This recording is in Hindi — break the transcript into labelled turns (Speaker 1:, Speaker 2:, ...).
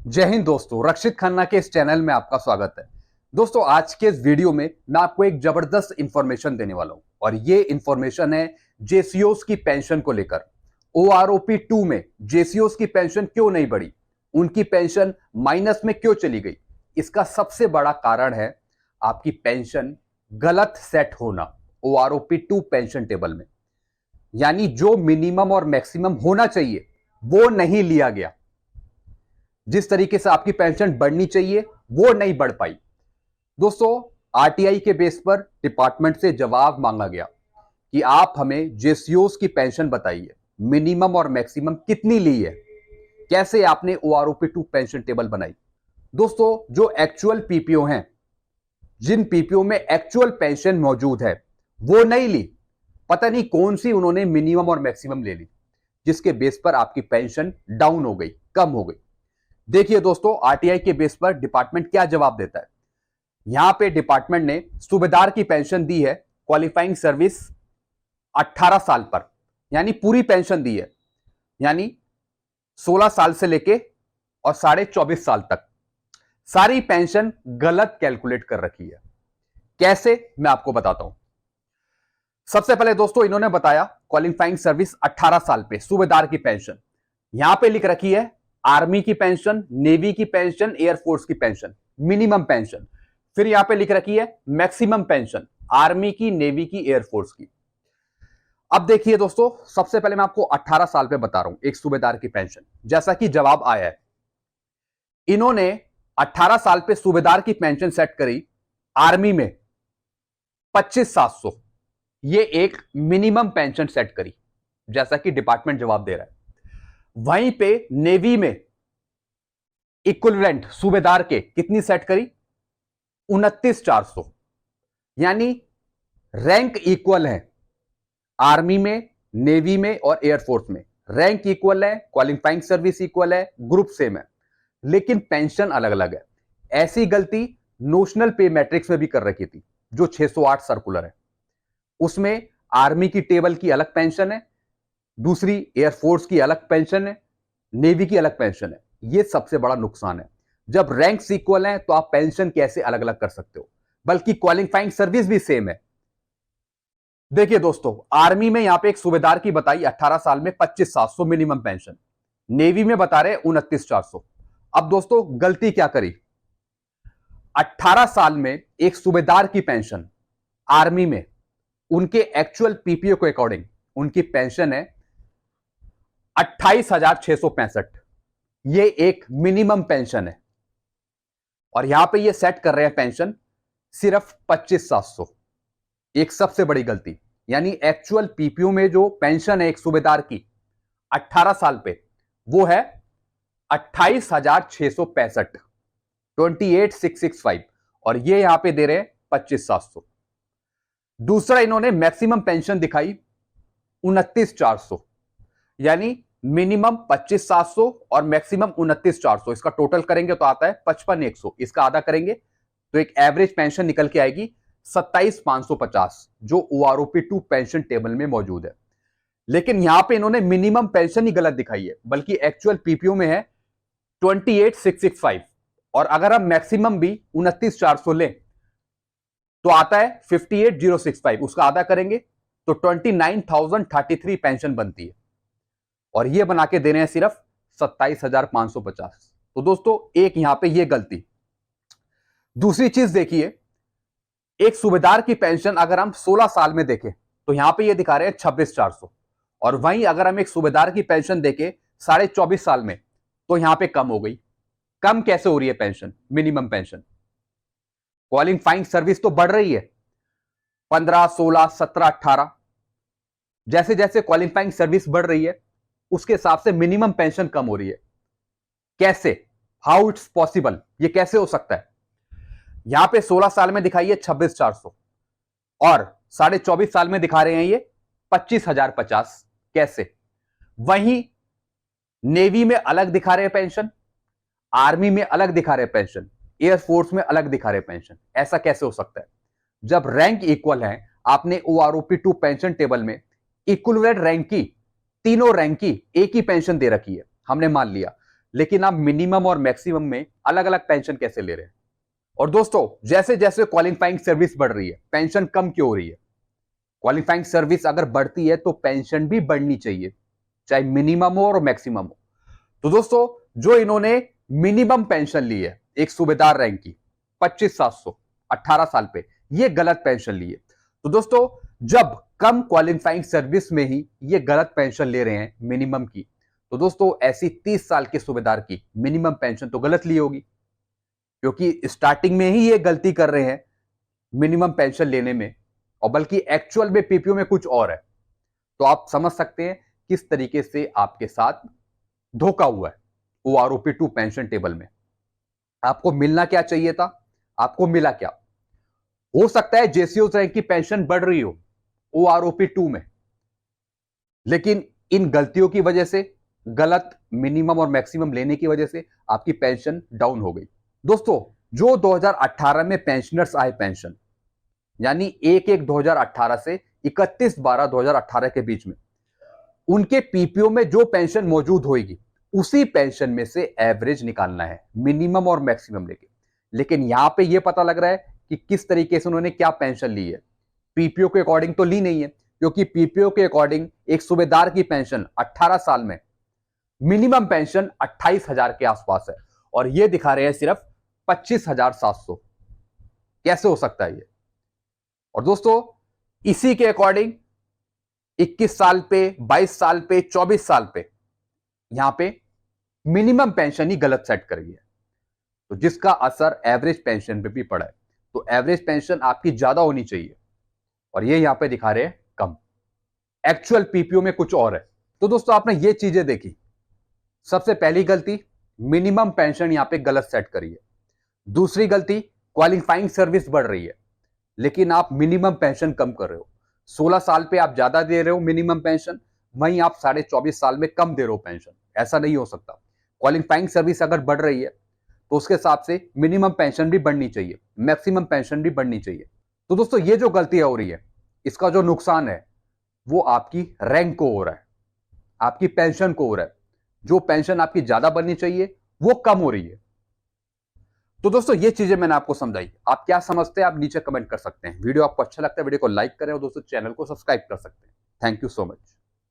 Speaker 1: जय हिंद दोस्तों, रक्षित खन्ना के इस चैनल में आपका स्वागत है। दोस्तों, आज के इस वीडियो में मैं आपको एक जबरदस्त इंफॉर्मेशन देने वाला हूं और ये इंफॉर्मेशन है जेसीओस की पेंशन को लेकर। ओआरओपी 2 में जेसीओस की पेंशन क्यों नहीं बढ़ी, उनकी पेंशन माइनस में क्यों चली गई। इसका सबसे बड़ा कारण है आपकी पेंशन गलत सेट होना ओआरओपी 2 पेंशन टेबल में, यानी जो मिनिमम और मैक्सिमम होना चाहिए वो नहीं लिया गया। जिस तरीके से आपकी पेंशन बढ़नी चाहिए वो नहीं बढ़ पाई। दोस्तों, आरटीआई के बेस पर डिपार्टमेंट से जवाब मांगा गया कि आप हमें जेसीओस की पेंशन बताइए, मिनिमम और मैक्सिमम कितनी ली है, कैसे आपने ओआरओपी 2 पेंशन टेबल बनाई। दोस्तों, जो एक्चुअल पीपीओ हैं, जिन पीपीओ में एक्चुअल पेंशन मौजूद है वो नहीं ली। पता नहीं कौन सी उन्होंने मिनिमम और मैक्सिमम ले ली, जिसके बेस पर आपकी पेंशन डाउन हो गई, कम हो गई। देखिए दोस्तों, आरटीआई के बेस पर डिपार्टमेंट क्या जवाब देता है। यहां पे डिपार्टमेंट ने सूबेदार की पेंशन दी है क्वालिफाइंग सर्विस 18 साल पर, यानी पूरी पेंशन दी है, यानी 16 साल से लेके और 24.5 साल तक सारी पेंशन गलत कैलकुलेट कर रखी है। कैसे, मैं आपको बताता हूं। सबसे पहले दोस्तों, इन्होंने बताया क्वालिफाइंग सर्विस 18 साल पे सूबेदार की पेंशन यहां पे लिख रखी है आर्मी की पेंशन, नेवी की पेंशन, एयरफोर्स की पेंशन, मिनिमम पेंशन। फिर यहां पे लिख रखी है मैक्सिमम पेंशन, आर्मी की, नेवी की, एयरफोर्स की। अब देखिए दोस्तों, सबसे पहले मैं आपको 18 साल पे बता रहा हूं एक सूबेदार की पेंशन, जैसा कि जवाब आया है। इन्होंने 18 साल पे सूबेदार की पेंशन सेट करी आर्मी में 25,700, ये एक मिनिमम पेंशन सेट करी, जैसा कि डिपार्टमेंट जवाब दे रहा है। वहीं पे नेवी में इक्विवेलेंट सूबेदार के कितनी सेट करी, 29,400, यानी रैंक इक्वल है आर्मी में, नेवी में और एयरफोर्स में। रैंक इक्वल है, क्वालिफाइंग सर्विस इक्वल है, ग्रुप सेम है, लेकिन पेंशन अलग अलग है। ऐसी गलती नोशनल पे मैट्रिक्स में भी कर रखी थी, जो 608 सर्कुलर है। उसमें आर्मी की टेबल की अलग पेंशन है, दूसरी एयरफोर्स की अलग पेंशन है, नेवी की अलग पेंशन है। यह सबसे बड़ा नुकसान है। जब रैंक्स इक्वल हैं तो आप पेंशन कैसे अलग अलग कर सकते हो, बल्कि क्वालिफाइंग सर्विस भी सेम है। देखिए दोस्तों, आर्मी में यहां पे एक सूबेदार की बताई 18 साल में 25,700 मिनिमम पेंशन, नेवी में बता रहे 29,400। अब दोस्तों, गलती क्या करी, 18 साल में एक सूबेदार की पेंशन आर्मी में उनके एक्चुअल पीपीओ के अकॉर्डिंग उनकी पेंशन है 28,665। ये एक मिनिमम पेंशन है और यहां पे ये सेट कर रहे हैं पेंशन सिर्फ 25,700। एक सबसे बड़ी गलती, यानी एक्चुअल पीपीओ में जो पेंशन है एक सूबेदार की 18 साल पे, वो है 28,665, 28,665, और ये यहां पे दे रहे हैं 25,700। दूसरा, इन्होंने मैक्सिमम पेंशन दिखाई 29,400, यानी मिनिमम 25,700 और मैक्सिमम 29,400, इसका टोटल करेंगे तो आता है 55,100। इसका आधा करेंगे तो एक एवरेज पेंशन निकल के आएगी 27,550, जो ओआरओपी 2 पेंशन टेबल में मौजूद है। लेकिन यहां पे इन्होंने मिनिमम पेंशन ही गलत दिखाई है, बल्कि एक्चुअल पीपीओ में है 28,665, और अगर हम मैक्सिमम भी 29,400 लें तो आता है 58,065। उसका आधा करेंगे तो 29,033 पेंशन बनती है, और ये बना के देने हैं सिर्फ 27,550। तो दोस्तों, एक यहां पे ये गलती। दूसरी चीज देखिए, एक सूबेदार की पेंशन अगर हम 16 साल में देखें तो यहां पे ये दिखा रहे हैं 26,400, और वहीं अगर हम एक सूबेदार की पेंशन देखें 24.5 साल में तो यहां पे कम हो गई। कम कैसे हो रही है pension, minimum pension? Qualifying service तो बढ़ रही है 15, 16, 17, 18। जैसे जैसे क्वालिफाइंग सर्विस बढ़ रही है उसके हिसाब से मिनिमम पेंशन कम हो रही है। कैसे, हाउ इट्स पॉसिबल, ये कैसे हो सकता है? यहां पे 16 साल में दिखाई है 26,400 और 24.5 साल में दिखा रहे हैं ये 25,050। कैसे? वहीं नेवी में अलग दिखा रहे हैं पेंशन, आर्मी में अलग दिखा रहे हैं पेंशन, एयरफोर्स में अलग दिखा रहे हैं पेंशन। ऐसा कैसे हो सकता है? जब रैंक इक्वल है, आपने ओआरओपी 2 पेंशन टेबल में इक्विवेलेंट रैंक की, तीनों रैंक की एक ही पेंशन दे रखी है, हमने मान लिया, लेकिन आप मिनिमम और मैक्सिमम में अलग अलग पेंशन कैसे ले रहे हैं? और दोस्तों, जैसे जैसे क्वालिफाइंग सर्विस बढ़ रही है, पेंशन कम क्यों हो रही है? क्वालिफाइंग सर्विस अगर बढ़ती है तो पेंशन भी बढ़नी चाहिए, चाहे मिनिमम हो और मैक्सिमम हो। तो दोस्तों, जो इन्होंने मिनिमम पेंशन ली है एक सूबेदार रैंक की 25,700 18 साल पे, ये गलत पेंशन ली है। तो दोस्तों, जब कम क्वालिफाइंग सर्विस में ही ये गलत पेंशन ले रहे हैं मिनिमम की, तो दोस्तों ऐसी 30 साल के सूबेदार की मिनिमम पेंशन तो गलत ली होगी, क्योंकि स्टार्टिंग में ही ये गलती कर रहे हैं मिनिमम पेंशन लेने में, और बल्कि एक्चुअल में पीपीओ में कुछ और है। तो आप समझ सकते हैं किस तरीके से आपके साथ धोखा हुआ है OROP2 पेंशन टेबल में। आपको मिलना क्या चाहिए था, आपको मिला क्या? हो सकता है जेसीओ रैंक की पेंशन बढ़ रही हो OROP2 में, लेकिन इन गलतियों की वजह से, गलत मिनिमम और मैक्सिमम लेने की वजह से आपकी पेंशन डाउन हो गई। दोस्तों, जो 2018 में पेंशनर्स आए पेंशन, यानी 1/1/2018 से 31/12/2018 के बीच में, उनके पीपीओ में जो पेंशन मौजूद होगी उसी पेंशन में से एवरेज निकालना है, मिनिमम और मैक्सिमम लेके। लेकिन यहां पे ये पता लग रहा है कि किस तरीके से उन्होंने क्या पेंशन ली है। पीपीओ के अकॉर्डिंग तो ली नहीं है, क्योंकि पीपीओ के अकॉर्डिंग एक सूबेदार की पेंशन 18 साल में मिनिमम पेंशन 28,000 के आसपास है, और ये दिखा रहे हैं सिर्फ 25,700। कैसे हो सकता है ये? और दोस्तों, इसी के अकॉर्डिंग 21 साल पे, 22 साल पे, 24 साल पे यहां पे मिनिमम पेंशन ही गलत सेट करी है, तो जिसका असर एवरेज पेंशन पे भी पड़ा है। तो एवरेज पेंशन आपकी ज्यादा होनी चाहिए, और ये यहां पे दिखा रहे हैं कम। एक्चुअल पीपीओ में कुछ और है। तो दोस्तों, आपने ये चीजें देखी। सबसे पहली गलती, मिनिमम पेंशन यहां पे गलत सेट करी है। दूसरी गलती, क्वालिफाइंग सर्विस बढ़ रही है, लेकिन आप मिनिमम पेंशन कम कर रहे हो। 16 साल पे आप ज्यादा दे रहे हो मिनिमम पेंशन, वहीं आप 24.5 साल में कम दे रहे हो पेंशन। ऐसा नहीं हो सकता। क्वालिफाइंग सर्विस अगर बढ़ रही है तो उसके हिसाब से मिनिमम पेंशन भी बढ़नी चाहिए, मैक्सिमम पेंशन भी बढ़नी चाहिए। तो दोस्तों, ये जो गलतियां हो रही है, इसका जो नुकसान है वो आपकी रैंक को हो रहा है, आपकी पेंशन को हो रहा है। जो पेंशन आपकी ज्यादा बननी चाहिए वो कम हो रही है। तो दोस्तों, ये चीजें मैंने आपको समझाई। आप क्या समझते हैं, आप नीचे कमेंट कर सकते हैं। वीडियो आपको अच्छा लगता है, वीडियो को लाइक करें, और दोस्तों चैनल को सब्सक्राइब कर सकते हैं। Thank you so much.